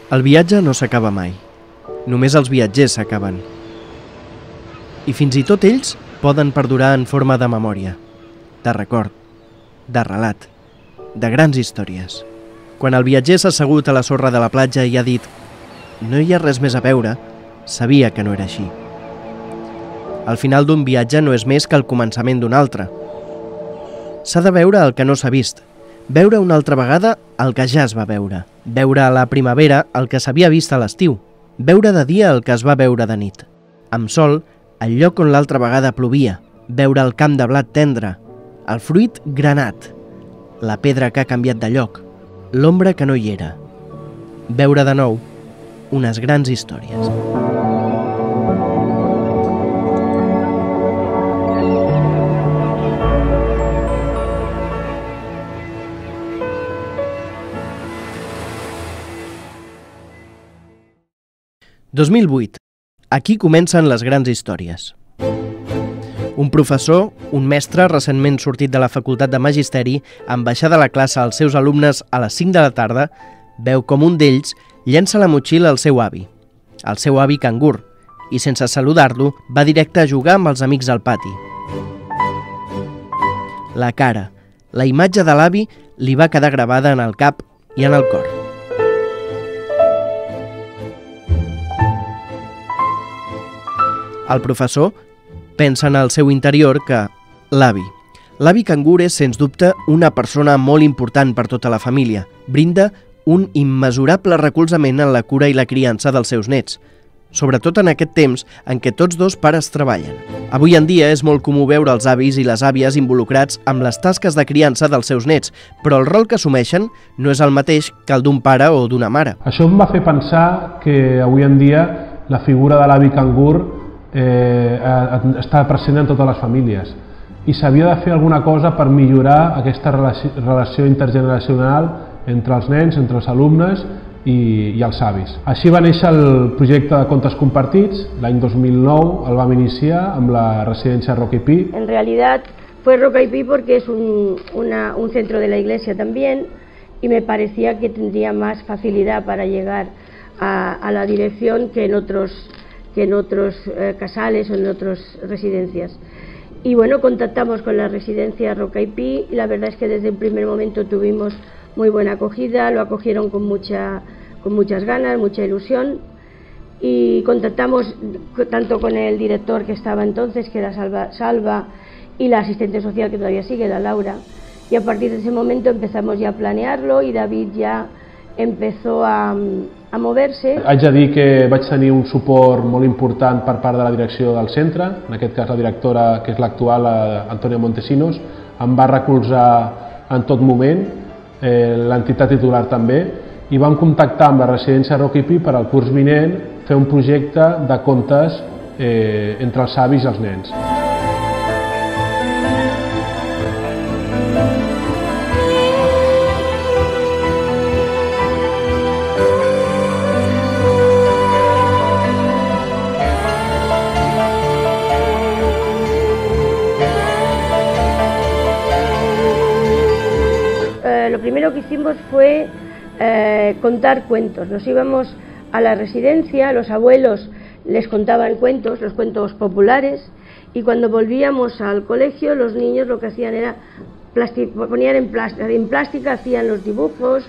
El viatge no s'acaba mai. Només els viatgers s'acaben. I fins i tot ells poden perdurar en forma de memòria, de record, de relat, de grans històries. Quan el viatger s'ha assegut a la sorra de la platja i ha dit «No hi ha res més a veure», sabia que no era així. El final d'un viatge no és més que el començament d'un altre. S'ha de veure el que no s'ha vist, veure una altra vegada el que ja es va veure, veure a la primavera el que s'havia vist a l'estiu, veure de dia el que es va veure de nit, amb sol al lloc on l'altra vegada plovia, veure el camp de blat tendre, el fruit granat, la pedra que ha canviat de lloc, l'ombra que no hi era, veure de nou unes grans històries. «2008. Aquí comencen les grans històries». Un professor, un mestre recentment sortit de la Facultat de Magisteri, en baixar de la classe als seus alumnes a les 5 de la tarda, veu com un d'ells llença la motxilla al seu avi cangur, i sense saludar-lo va directe a jugar amb els amics al pati. La cara, la imatge de l'avi li va quedar gravada en el cap i en el cor. El professor pensa en el seu interior que l'avi cangur és, sens dubte, una persona molt important per tota la família. Brinda un immesurable recolzament en la cura i la criança dels seus nets, sobretot en aquest temps en què tots dos pares treballen. Avui en dia és molt comú veure els avis i les àvies involucrats amb les tasques de criança dels seus nets, però el rol que assumeixen no és el mateix que el d'un pare o d'una mare. Això em va fer pensar que avui en dia la figura de l'avi cangur està present en totes les famílies i s'havia de fer alguna cosa per millorar aquesta relació intergeneracional entre els nens, entre els alumnes i els avis. Així va néixer el projecte de contes compartits. L'any 2009 el vam iniciar amb la residència Roca y Pi. En realidad fue Roca y Pi porque es un centro de la iglesia también y me parecía que tendría más facilidad para llegar a la dirección que en otros casales o en otras residencias. Y bueno, contactamos con la residencia Roca y Pi y la verdad es que desde el primer momento tuvimos muy buena acogida, lo acogieron con muchas ganas, mucha ilusión, y contactamos tanto con el director que estaba entonces, que era Salva, y la asistente social que todavía sigue, la Laura, y a partir de ese momento empezamos ya a planearlo y David ya empezó a moverse. Haig de dir que vaig tenir un suport molt important per part de la direcció del centre, en aquest cas la directora, que és l'actual, Antònia Montesinos, em va recolzar en tot moment, l'entitat titular també, i vam contactar amb la residència Roca y Pi per al curs vinent fer un projecte de contes entre els avis i els nens. Lo primero que hicimos fue contar cuentos. Nos íbamos a la residencia, los abuelos les contaban cuentos, los cuentos populares, y cuando volvíamos al colegio los niños lo que hacían era ponían en plástica, hacían los dibujos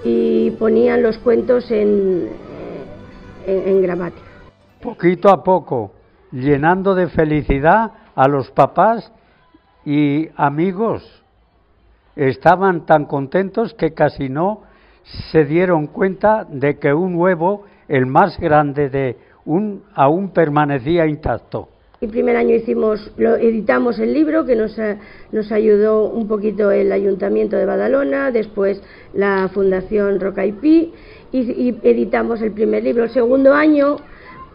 y ponían los cuentos en gramática. Poquito a poco, llenando de felicidad a los papás y amigos. Estaban tan contentos que casi no se dieron cuenta de que un huevo, el más grande aún permanecía intacto. El primer año editamos el libro, que nos ayudó un poquito el Ayuntamiento de Badalona, después la Fundación Roca y Pi, y editamos el primer libro. El segundo año,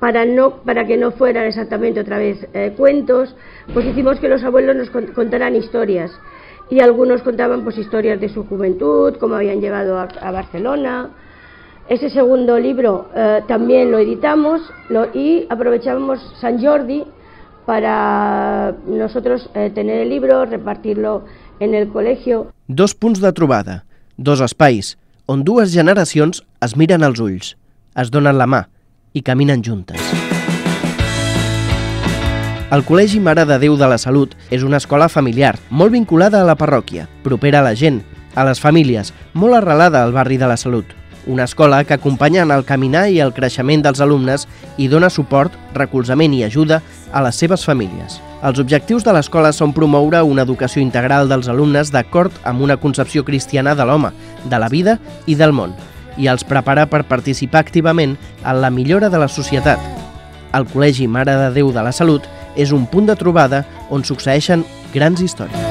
para que no fueran exactamente otra vez cuentos, pues hicimos que los abuelos nos contaran historias. Y algunos contaban pues historias de su juventud, cómo habían llegado a Barcelona. Ese segundo libro también lo editamos y aprovechábamos Sant Jordi para nosotros tener el libro, repartirlo en el colegio. Dos punts de trobada, dos espais, on dues generacions es miren als ulls. es donen la mà i caminen juntes. El Col·legi Mare de Déu de la Salut és una escola familiar, molt vinculada a la parròquia, propera a la gent, a les famílies, molt arrelada al barri de la Salut. Una escola que acompanya en el caminar i el creixement dels alumnes i dona suport, recolzament i ajuda a les seves famílies. Els objectius de l'escola són promoure una educació integral dels alumnes d'acord amb una concepció cristiana de l'home, de la vida i del món, i els prepara per participar activament en la millora de la societat. El Col·legi Mare de Déu de la Salut és un punt de trobada on succeeixen grans històries.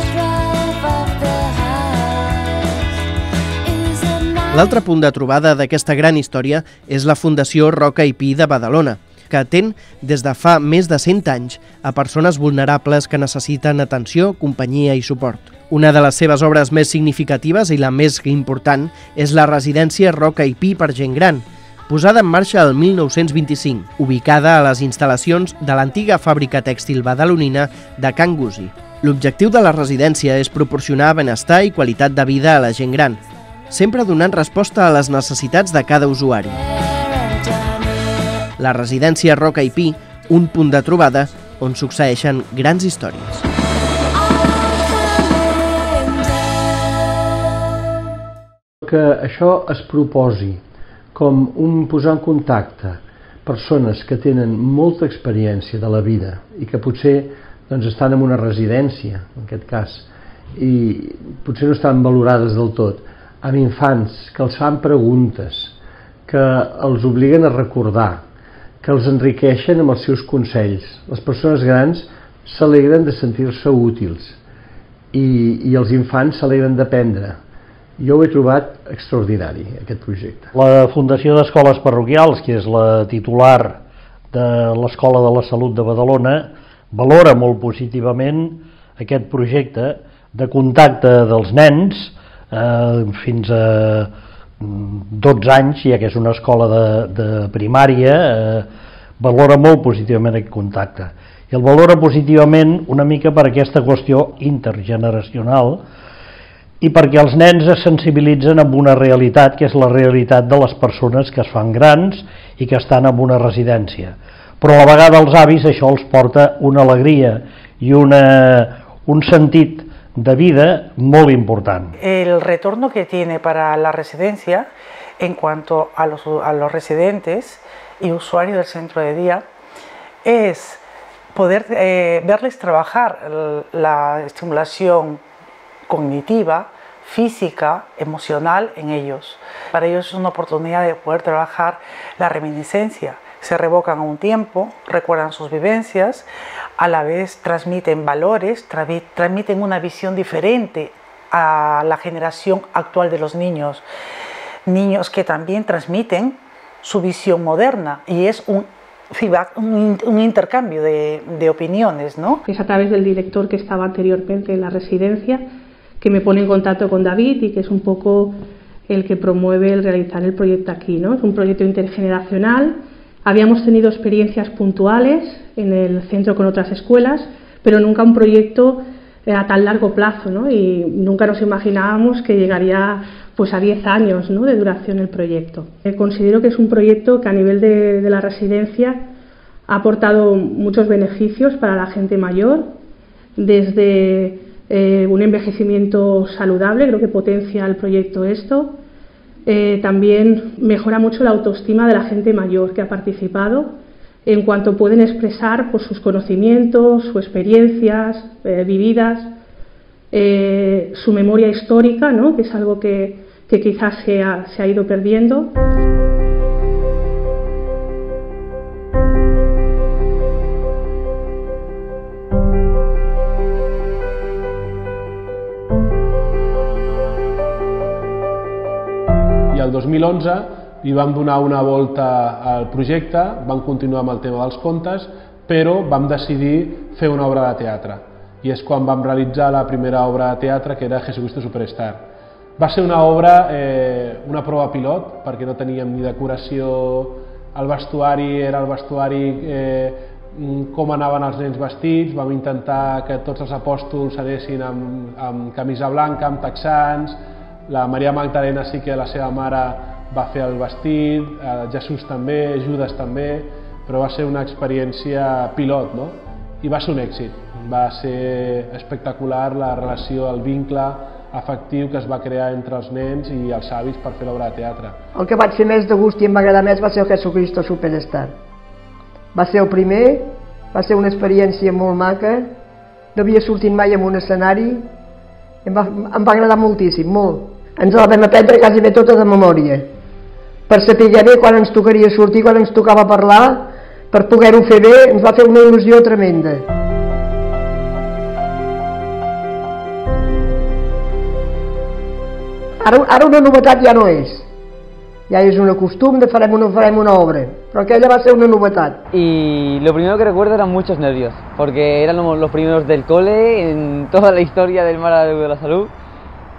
L'altre punt de trobada d'aquesta gran història és la Fundació Roca i Pi de Badalona, que atén des de fa més de 100 anys a persones vulnerables que necessiten atenció, companyia i suport. Una de les seves obres més significatives i la més important és la residència Roca i Pi per gent gran, posada en marxa el 1925, ubicada a les instal·lacions de l'antiga fàbrica tèxtil badalonina de Can Gusi. L'objectiu de la residència és proporcionar benestar i qualitat de vida a la gent gran, sempre donant resposta a les necessitats de cada usuari. La residència Roca i Pi, un punt de trobada on succeeixen grans històries. Que això es proposi com un posar en contacte persones que tenen molta experiència de la vida i que potser estan en una residència, en aquest cas, i potser no estan valorades del tot, amb infants que els fan preguntes, que els obliguen a recordar, que els enriqueixen amb els seus consells. Les persones grans s'alegren de sentir-se útils i els infants s'alegren d'aprendre. Jo ho he trobat extraordinari, aquest projecte. La Fundació d'Escoles Parroquials, que és la titular de l'Escola de la Salut de Badalona, valora molt positivament aquest projecte de contacte dels nens fins a 12 anys, ja que és una escola de primària, valora molt positivament aquest contacte. I el valora positivament una mica per aquesta qüestió intergeneracional i perquè els nens es sensibilitzen amb una realitat que és la realitat de les persones que es fan grans i que estan en una residència. Però a la vegada als avis això els porta una alegria i un sentit de vida muy importante. El retorno que tiene para la residencia en cuanto a los residentes y usuarios del centro de día es poder verles trabajar la estimulación cognitiva, física, emocional en ellos. Para ellos es una oportunidad de poder trabajar la reminiscencia. Se revocan a un tiempo, recuerdan sus vivencias, a la vez transmiten valores, transmiten una visión diferente a la generación actual de los niños. Niños que también transmiten su visión moderna y es un feedback, un intercambio de opiniones, ¿no? Es a través del director que estaba anteriormente en la residencia que me pone en contacto con David y que es un poco el que promueve el realizar el proyecto aquí, ¿no? Es un proyecto intergeneracional. Habíamos tenido experiencias puntuales en el centro con otras escuelas, pero nunca un proyecto a tan largo plazo, ¿no? Y nunca nos imaginábamos que llegaría pues a 10 años, ¿no?, de duración el proyecto. Considero que es un proyecto que a nivel de la residencia ha aportado muchos beneficios para la gente mayor, desde un envejecimiento saludable, creo que potencia el proyecto esto. También mejora mucho la autoestima de la gente mayor que ha participado, en cuanto pueden expresar pues, sus conocimientos, sus experiencias vividas, su memoria histórica, ¿no?, que es algo que quizás se ha ido perdiendo. I el 2011 li vam donar una volta al projecte, vam continuar amb el tema dels contes, però vam decidir fer una obra de teatre. I és quan vam realitzar la primera obra de teatre, que era Jesucristo Superstar. Va ser una obra, una prova pilot, perquè no teníem ni decoració, el vestuari era el vestuari, com anaven els nens vestits, vam intentar que tots els apòstols anessin amb camisa blanca, amb texans, la Maria Magdalena sí que la seva mare va fer el vestit, Jesús també, Judas també, però va ser una experiència pilot, no? I va ser un èxit. Va ser espectacular la relació, el vincle afectiu que es va crear entre els nens i els avis per fer l'obra de teatre. El que vaig fer més de gust i em va agradar més va ser el Jesucristo Superstar. Va ser el primer, va ser una experiència molt maca, no havia sortit mai en un escenari, em va agradar moltíssim, molt. Ens la vam aprendre quasi bé tota de memòria, per saber bé quan ens tocaria sortir, quan ens tocava parlar, per poder-ho fer bé, ens va fer una il·lusió tremenda. Ara una novetat ja no és. Ya es un costumbre, faremos una obra, pero aquella va a ser una novedad. Y lo primero que recuerdo eran muchos nervios, porque eran los primeros del cole en toda la historia del Málaga de la Salud.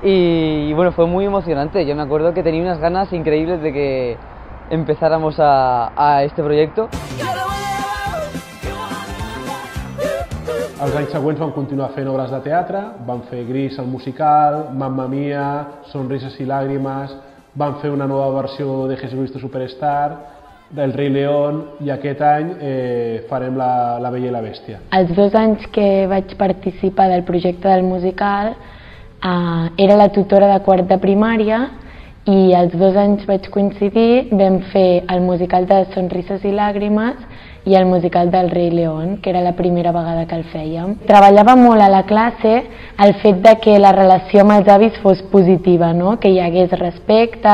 Y bueno, fue muy emocionante. Yo me acuerdo que tenía unas ganas increíbles de que empezáramos a este proyecto. Els anys següents vam continuar fent obres de teatre, vam fer Gris, el musical, Mamma Mia, Sonrises i Làgrimes, vam fer una nova versió de Jesucristo Superstar, del Rei León, i aquest any farem la Bella i la Bèstia. Els 2 anys que vaig participar del projecte del musical era la tutora de quart de primària i els 2 anys vaig coincidir, vam fer el musical de Sonrises i Làgrimes i el musical del Rei León, que era la primera vegada que el fèiem. Treballava molt a la classe el fet de que la relació amb els avis fos positiva, no? Que hi hagués respecte,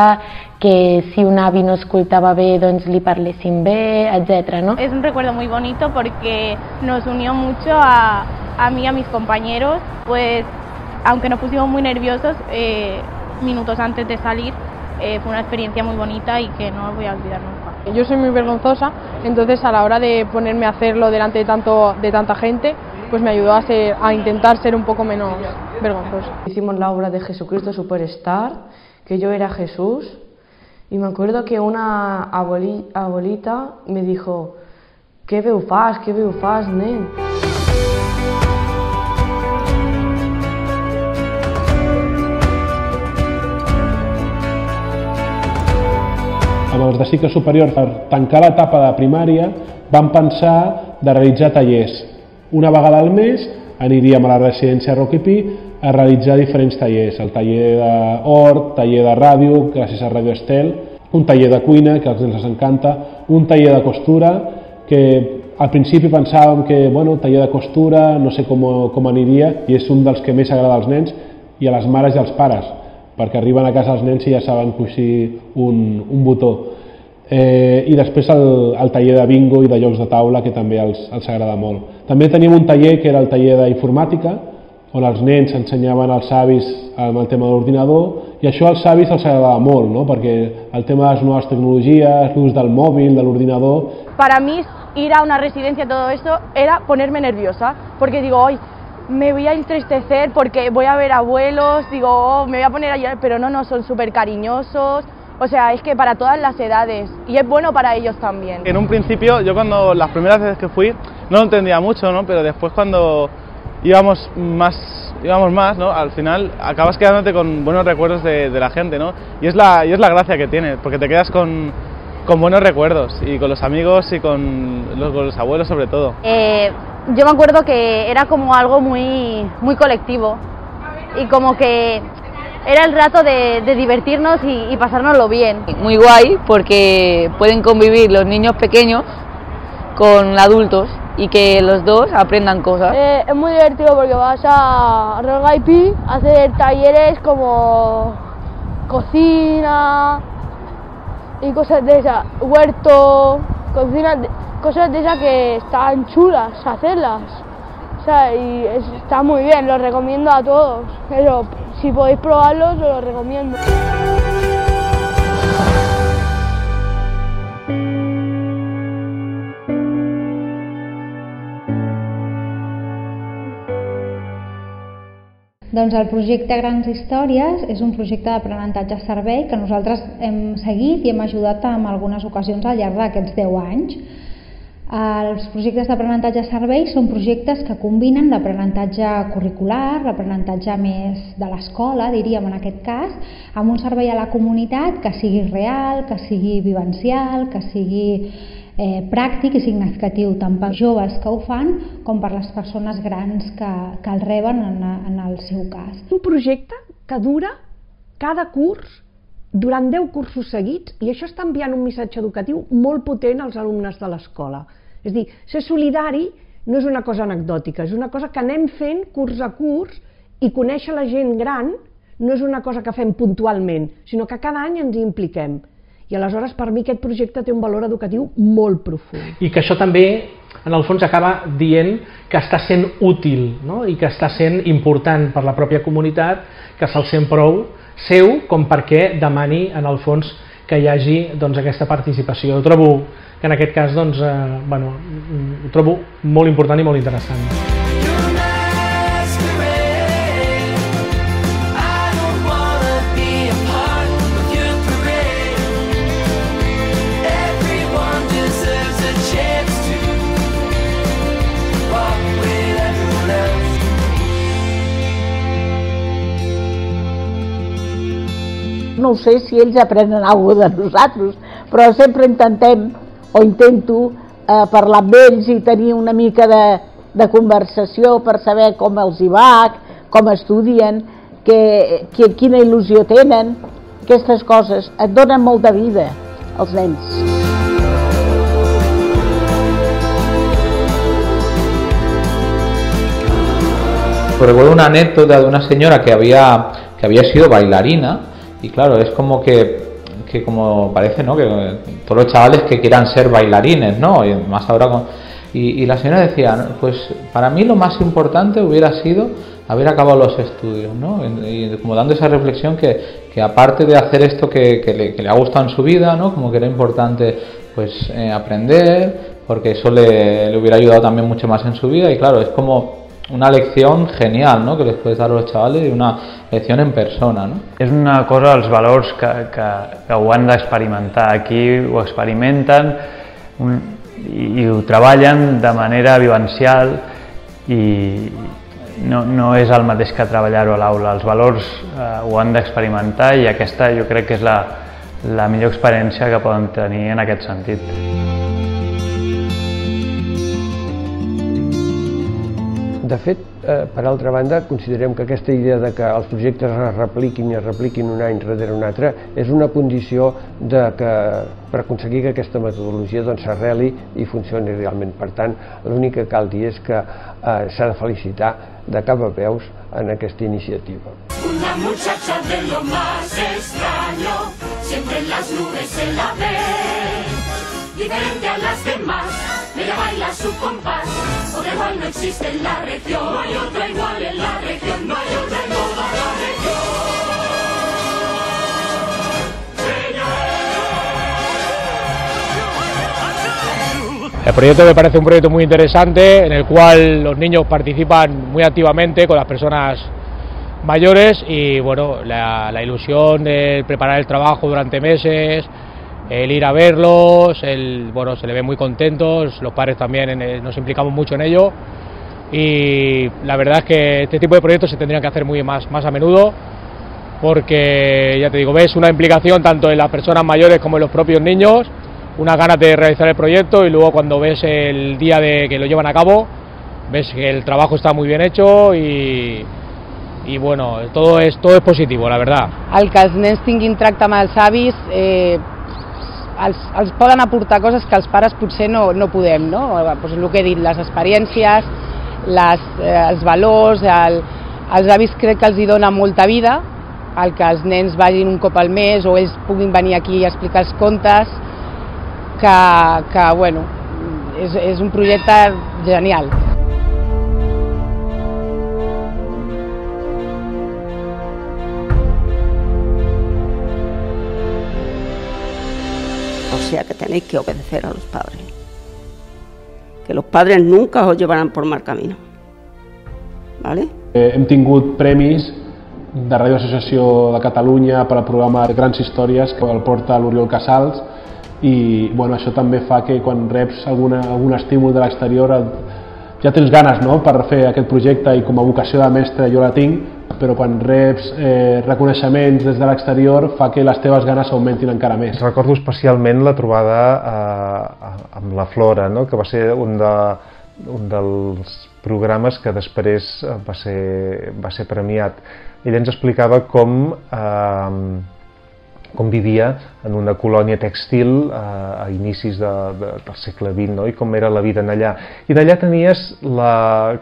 que si un avi no escoltava bé, doncs li parlessin bé, etc., ¿no? Es un recuerdo muy bonito porque nos unió mucho a mí y a mis compañeros, pues aunque nos pusimos muy nerviosos minutos antes de salir, fue una experiencia muy bonita y que no voy a olvidar nunca. Yo soy muy vergonzosa, entonces a la hora de ponerme a hacerlo delante de tanta gente, pues me ayudó a intentar ser un poco menos vergonzosa. Hicimos la obra de Jesucristo Superstar, que yo era Jesús, y me acuerdo que una abuelita me dijo: ¿qué veu fas, nen? Amb els de cicle superior, per tancar l'etapa de primària, vam pensar de realitzar tallers. Una vegada al mes aniríem a la residència Roca i Pi a realitzar diferents tallers. El taller d'hort, taller de ràdio, gràcies a Ràdio Estel, un taller de cuina, que als nens els encanta, un taller de costura, que al principi pensàvem que, bueno, taller de costura, no sé com aniria, i és un dels que més agrada als nens i a les mares i als pares, perquè arriben a casa els nens i ja saben coixir un botó. I després el taller de bingo i de jocs de taula, que també els agrada molt. També teníem un taller que era el taller d'informàtica, on els nens ensenyaven als avis amb el tema de l'ordinador, i això als avis els agradava molt, no? Perquè el tema de les noves tecnologies, l'ús del mòbil, de l'ordinador... Para mí, ir a una residencia, todo esto, era ponerme nerviosa, porque digo, hoy me voy a entristecer porque voy a ver abuelos, digo, oh, me voy a poner a llorar, pero no, son súper cariñosos, o sea, es que para todas las edades, y es bueno para ellos también. En un principio, yo cuando las primeras veces que fui, no lo entendía mucho, ¿no? Pero después cuando íbamos más, ¿no? Al final acabas quedándote con buenos recuerdos de la gente, ¿no? Y es la gracia que tiene, porque te quedas con buenos recuerdos, y con los amigos y con los abuelos sobre todo. Yo me acuerdo que era como algo muy colectivo y como que era el rato de divertirnos y pasárnoslo bien. Muy guay porque pueden convivir los niños pequeños con adultos y que los dos aprendan cosas. Es muy divertido porque vas a Roca y Pi a hacer talleres como cocina y cosas de esas, huerto, cocina, cosas de esas que están chulas hacerlas, o sea, y está muy bien, lo recomiendo a todos, pero si podéis probarlo, os lo recomiendo. Doncs el projecte Grans Històries és un projecte d'aprenentatge servei que nosaltres hem seguit i hem ajudat en algunes ocasions al llarg d'aquests 10 anys. Els projectes d'aprenentatge-servei són projectes que combinen l'aprenentatge curricular, l'aprenentatge més de l'escola, diríem en aquest cas, amb un servei a la comunitat que sigui real, que sigui vivencial, que sigui pràctic i significatiu, tant per joves que ho fan com per les persones grans que el reben en el seu cas. Un projecte que dura cada curs durant 10 cursos seguits, i això està enviant un missatge educatiu molt potent als alumnes de l'escola. És a dir, ser solidari no és una cosa anecdòtica, és una cosa que anem fent curs a curs, i conèixer la gent gran no és una cosa que fem puntualment, sinó que cada any ens hi impliquem. I aleshores per mi aquest projecte té un valor educatiu molt profund. I que això també en el fons acaba dient que està sent útil, no? I que està sent important per la pròpia comunitat, que se'l sent prou seu com perquè demani en el fons que hi hagi aquesta participació. Trobo que en aquest cas ho trobo molt important i molt interessant. No sé si ells aprenen alguna cosa de nosaltres, però sempre intentem, o intento, parlar amb ells i tenir una mica de conversació per saber com els hi va, com estudien, quina il·lusió tenen. Aquestes coses et donen molta vida, als nens. Recuerdo una anécdota de una señora que había sido bailarina. Y claro, es como que como parece, ¿no? Que todos los chavales que quieran ser bailarines, ¿no? Y más ahora y la señora decía, pues para mí lo más importante hubiera sido haber acabado los estudios, ¿no? Y como dando esa reflexión que aparte de hacer esto que le ha gustado en su vida, ¿no? Como que era importante pues aprender, porque eso le hubiera ayudado también mucho más en su vida. Y claro, es como una lección genial, no?, que les puedes dar a los chavales, i una lecció en persona, no? És una cosa, els valors que ho han d'experimentar. Aquí ho experimenten i ho treballen de manera vivencial i no és el mateix que treballar-ho a l'aula. Els valors ho han d'experimentar i aquesta jo crec que és la millor experiència que poden tenir en aquest sentit. De fet, per altra banda, considerem que aquesta idea de que els projectes es repliquin un any darrere un altre és una condició per aconseguir que aquesta metodologia s'arreli i funcioni realment. Per tant, l'únic que cal dir és que s'ha de felicitar de cap a peus en aquesta iniciativa. Una muchacha de lo más extraño, siempre en las nubes se la ve, diferente a las demás, ella baila su compás, otra igual no existe en la región, no hay otra igual en la región, no hay otra en toda la región. El proyecto me parece un proyecto muy interesante en el cual los niños participan muy activamente con las personas mayores y bueno, la ilusión de preparar el trabajo durante meses, el ir a verlos, bueno, se le ven muy contentos, los padres también nos implicamos mucho en ello y la verdad es que este tipo de proyectos se tendrían que hacer más a menudo porque, ya te digo, ves una implicación tanto en las personas mayores como en los propios niños, unas ganas de realizar el proyecto y luego cuando ves el día de que lo llevan a cabo, ves que el trabajo está muy bien hecho y bueno, todo es positivo, la verdad. El que els nens tinguin tracte amb els avis els poden aportar coses que els pares potser no podem, no? Pues el que he dit, les experiències, els valors, els avis crec que els hi dona molta vida, el que els nens vagin un cop al mes o ells puguin venir aquí a explicar els contes, que bueno, és un projecte genial. O sea que tenéis que obedecer a los padres, que los padres nunca os llevarán por mal camino, ¿vale? Hem tingut premis de Ràdio Associació de Catalunya per al programa Grans Històries que el porta l'Oriol Casals i bueno, això també fa que quan reps algun estímul de l'exterior ja tens ganes, no?, per fer aquest projecte, i com a vocació de mestre jo la tinc, però quan reps reconeixements des de l'exterior fa que les teves ganes augmentin encara més. Recordo especialment la trobada amb la Flora, no?, que va ser un dels programes que després va ser premiat. Ella ens explicava com vivia en una colònia tèxtil a inicis del segle XX, no?, i com era la vida en allà. I d'allà tenies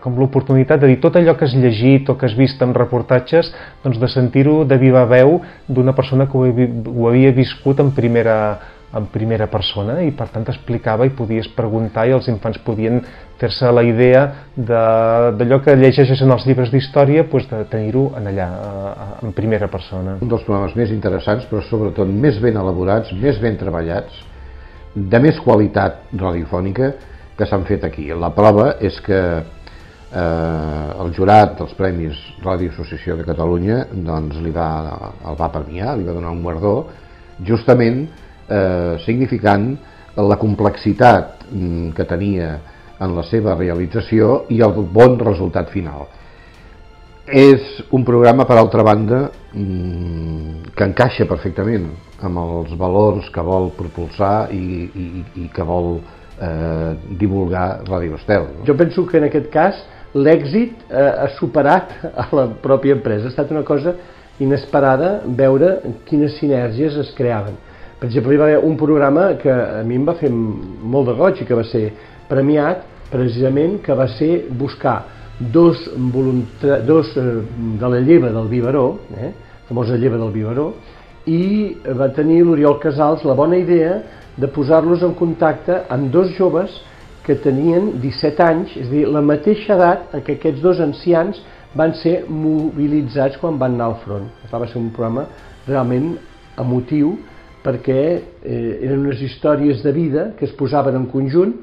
com l'oportunitat de dir tot allò que has llegit o que has vist en reportatges, doncs de sentir-ho de viva veu d'una persona que ho havia viscut en primera persona, i per tant explicava i podies preguntar, i els infants podien fer-se la idea d'allò que llegeixes en els llibres d'història, doncs de tenir-ho allà, en primera persona. Un dels programes més interessants, però sobretot més ben elaborats, més ben treballats, de més qualitat radiofònica que s'han fet aquí. La prova és que el jurat dels Premis Ràdio Associació de Catalunya doncs el va premiar, li va donar un guardó, justament significant la complexitat que tenia en la seva realització i el bon resultat final. És un programa, per altra banda, que encaixa perfectament amb els valors que vol propulsar i que vol divulgar Ràdio Estel. Jo penso que en aquest cas l'èxit ha superat a la pròpia empresa. Ha estat una cosa inesperada veure quines sinergies es creaven. Per exemple, hi va haver un programa que a mi em va fer molt de goig i que va ser premiat, precisament, que va ser buscar dos de la lleva del biberó, famosa lleva del biberó, i va tenir l'Oriol Casals la bona idea de posar-los en contacte amb dos joves que tenien 17 anys, és a dir, la mateixa edat en què aquests dos ancians van ser mobilitzats quan van anar al front. Va ser un programa realment emotiu, perquè eren unes històries de vida que es posaven en conjunt,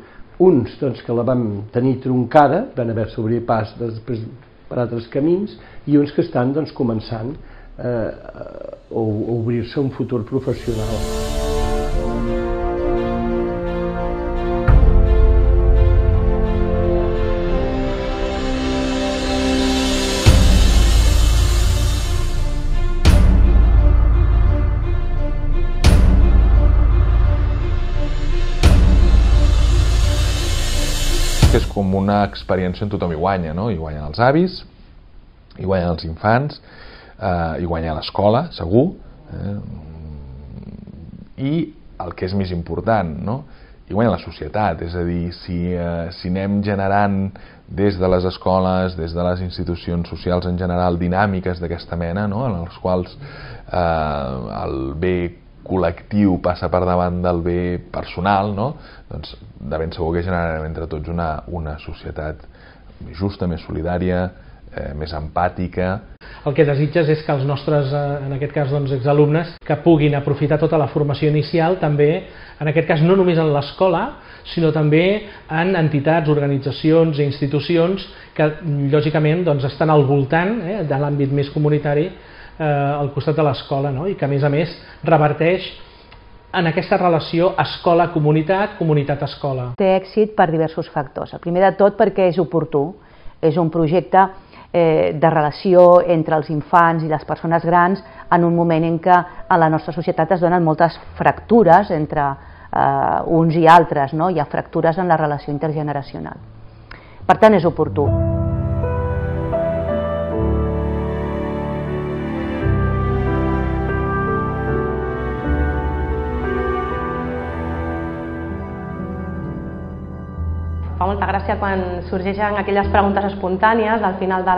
uns doncs, que la van tenir troncada, van haver-se obrir pas després per altres camins, i uns que estan doncs, començant a obrir-se un futur professional. Que és com una experiència on tothom hi guanya, no? Hi guanyen els avis, hi guanyen els infants, hi guanya l'escola, segur, i el que és més important, no? Hi guanya la societat, és a dir, si anem generant des de les escoles, des de les institucions socials en general, dinàmiques d'aquesta mena, no? En les quals el bé col·lectiu passa per davant del bé personal, no? Doncs de ben segur que generarem entre tots una societat més justa, més solidària, més empàtica. El que desitges és que els nostres, en aquest cas, doncs, exalumnes, que puguin aprofitar tota la formació inicial també, en aquest cas no només en l'escola, sinó també en entitats, organitzacions i institucions que lògicament doncs, estan al voltant de l'àmbit més comunitari, al costat de l'escola, no? I que a més reverteix en aquesta relació escola-comunitat, comunitat-escola. Té èxit per diversos factors. El primer de tot perquè és oportú, és un projecte de relació entre els infants i les persones grans en un moment en què a la nostra societat es donen moltes fractures entre uns i altres, no? Hi ha fractures en la relació intergeneracional. Per tant, és oportú. Fa molta gràcia quan sorgeixen aquelles preguntes espontànies al final de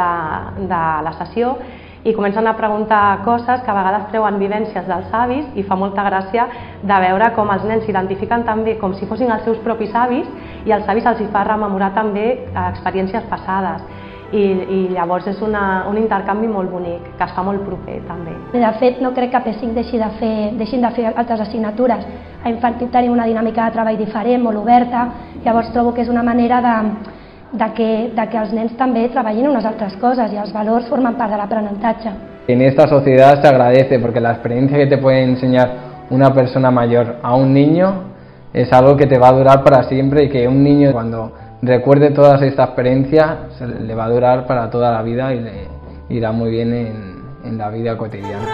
la sessió i comencen a preguntar coses que a vegades treuen vivències dels avis, i fa molta gràcia de veure com els nens s'identifiquen també com si fossin els seus propis avis, i als avis els fa rememorar també experiències passades. I llavors és un intercanvi molt bonic, que es fa molt proper també. De fet, no crec que a P5 deixin de fer altres assignatures. A infantil tenim una dinàmica de treball diferent, molt oberta, llavors trobo que és una manera de que els nens també treballin unes altres coses i els valors formen part de l'aprenentatge. En esta sociedad se agradece porque la experiencia que te puede enseñar una persona mayor a un niño es algo que te va a durar para siempre y que un niño cuando recuerde toda esta experiencia le va a durar para toda la vida y le irá muy bien en la vida cotidiana.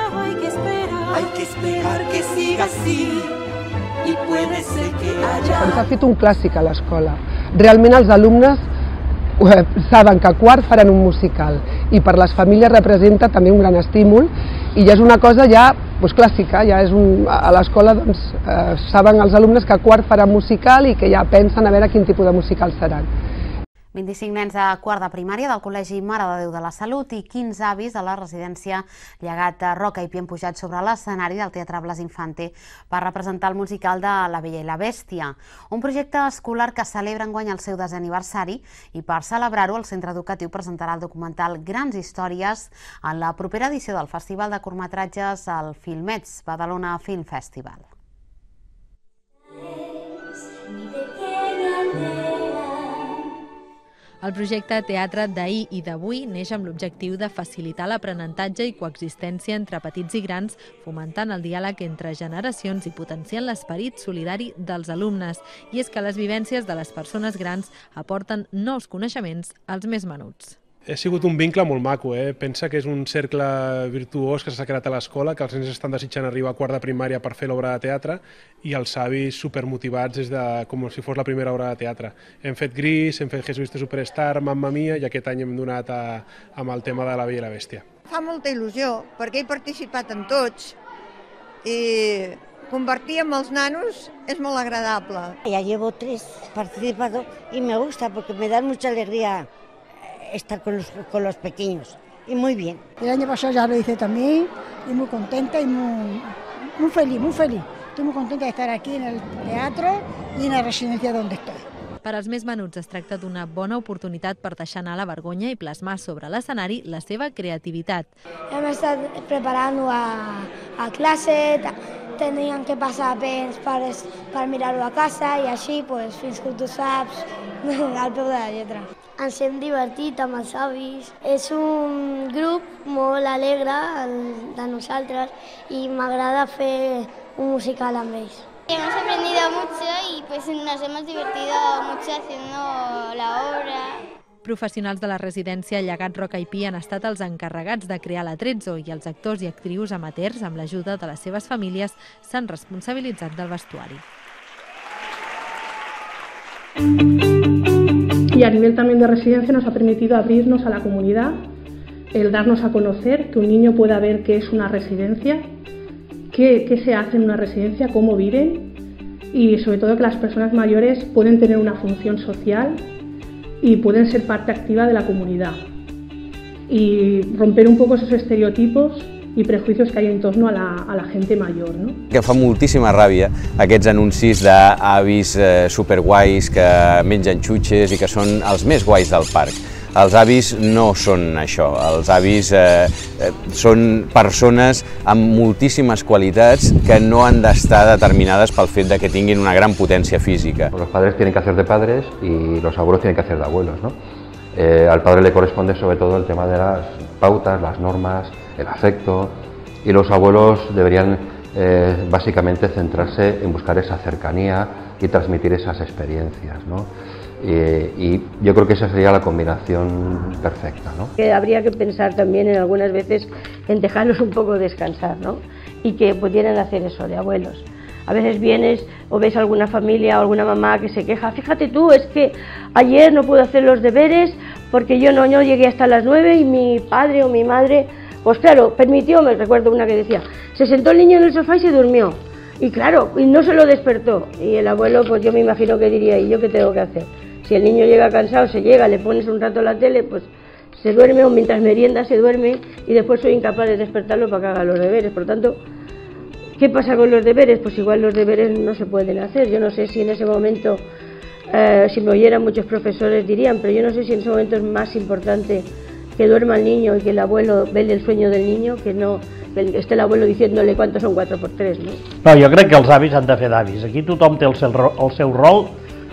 Hay que esperar que siga así i puede ser que haya... Ens ha fet un clàssic a l'escola. Realment els alumnes saben que a quart faran un musical i per les famílies representa també un gran estímul i ja és una cosa ja clàssica, ja és a l'escola saben els alumnes que a quart faran musical i que ja pensen a veure quin tipus de musical seran. 25 nens de quart de primària del Col·legi Mare de Déu de la Salut i 15 avis de la residència Llegat Roca i Pi han pujat sobre l'escenari del Teatre Blas Infante per representar el musical de La Bella i la Bèstia, un projecte escolar que celebra enguany el seu 10è aniversari i per celebrar-ho el centre educatiu presentarà el documental Grans Històries en la propera edició del Festival de Curtmetratges al Filmets Badalona Film Festival. El projecte Teatre d'ahir i d'avui neix amb l'objectiu de facilitar l'aprenentatge i coexistència entre petits i grans, fomentant el diàleg entre generacions i potenciant l'esperit solidari dels alumnes. I és que les vivències de les persones grans aporten nous coneixements als més menuts. Ha sigut un vincle molt maco, pensa que és un cercle virtuós que s'ha creat a l'escola, que els nens estan desitjant arribar a quart de primària per fer l'obra de teatre i els avis supermotivats com si fos la primera obra de teatre. Hem fet Gris, hem fet Jesucristo Superstar, Mamma Mia i aquest any hem donat amb el tema de La Bella i la Bèstia. Fa molta il·lusió perquè he participat en tots i compartir amb els nanos és molt agradable. Ya llevo 3 participados y me gusta porque me dan mucha alegría estar con los pequeños y muy bien. El año pasado ya lo hice también y muy contenta y muy feliz, muy feliz. Estoy muy contenta de estar aquí en el teatro y en la residencia donde estoy. Per als més menuts es tracta d'una bona oportunitat per deixar anar la vergonya i plasmar sobre l'escenari la seva creativitat. Hem estat preparant-ho a classe, tenien que passar pens per mirar-ho a casa i així fins que tu saps al peu de la lletra. Ens hem divertit amb els avis. És un grup molt alegre de nosaltres i m'agrada fer un musical amb ells. Hemos aprendido mucho y nos hemos divertido mucho haciendo la obra. Professionals de la residència Llegat Roca i Pi han estat els encarregats de crear l'Atrezzo i els actors i actrius amateurs, amb l'ajuda de les seves famílies, s'han responsabilitzat del vestuari. Y a nivel también de residencia nos ha permitido abrirnos a la comunidad, el darnos a conocer, que un niño pueda ver qué es una residencia, qué se hace en una residencia, cómo viven y sobre todo que las personas mayores pueden tener una función social y pueden ser parte activa de la comunidad y romper un poco esos estereotipos i prejuicios que hi en torno a la gent major. Que fa moltíssima ràbia aquests anuncis d'avis superguais que mengen xutxes i que són els més guais del parc. Els avis no són això, els avis són persones amb moltíssimes qualitats que no han d'estar determinades pel fet de que tinguin una gran potència física. Los padres tienen que hacer de padres y los abuelos tienen que hacer de abuelos, ¿no? Al padre le corresponde sobre todo el tema de las pautas, las normas, el afecto, y los abuelos deberían básicamente centrarse en buscar esa cercanía y transmitir esas experiencias, ¿no? Y yo creo que esa sería la combinación perfecta, ¿no? Que habría que pensar también en algunas veces en dejarlos un poco descansar, ¿no? Y que pudieran hacer eso de abuelos. A veces vienes o ves alguna familia o alguna mamá que se queja, fíjate tú, es que ayer no pude hacer los deberes porque yo no llegué hasta las 9 y mi padre o mi madre, pues claro, permitió, me recuerdo una que decía, se sentó el niño en el sofá y se durmió. Y claro, y no se lo despertó. Y el abuelo, pues yo me imagino que diría, ¿y yo qué tengo que hacer? Si el niño llega cansado, se llega, le pones un rato la tele, pues se duerme o mientras merienda se duerme y después soy incapaz de despertarlo para que haga los deberes. Por tanto, ¿qué pasa con los deberes? Pues igual los deberes no se pueden hacer. Yo no sé si en ese momento, si me oyeran muchos profesores dirían, pero yo no sé si en ese momento es más importante que duerma el niño y que el abuelo vele el sueño del niño, que no que esté el abuelo diciéndole cuántos son 4 por 3, no? No, jo crec que els avis han de fer d'avis. Aquí tothom té el seu rol.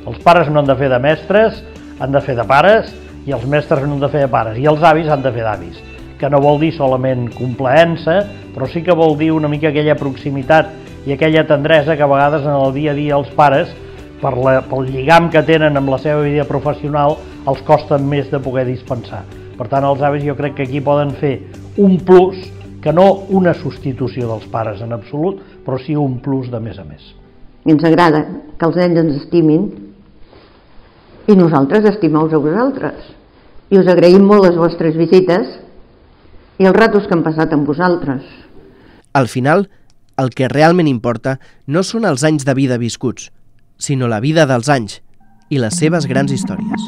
Els pares no han de fer de mestres, han de fer de pares, i els mestres no han de fer de pares, i els avis han de fer d'avis, que no vol dir solament complaença, però sí que vol dir una mica aquella proximitat i aquella tendresa que a vegades en el dia a dia els pares, pel lligam que tenen amb la seva vida professional, els costa més de poder dispensar. Per tant, els avis jo crec que aquí poden fer un plus, que no una substitució dels pares en absolut, però sí un plus de més a més. Ens agrada que els nens ens estimin i nosaltres estimeu a vosaltres. I us agraïm molt les vostres visites i els ratos que hem passat amb vosaltres. Al final, el que realment importa no són els anys de vida viscuts, sinó la vida dels anys i les seves grans històries.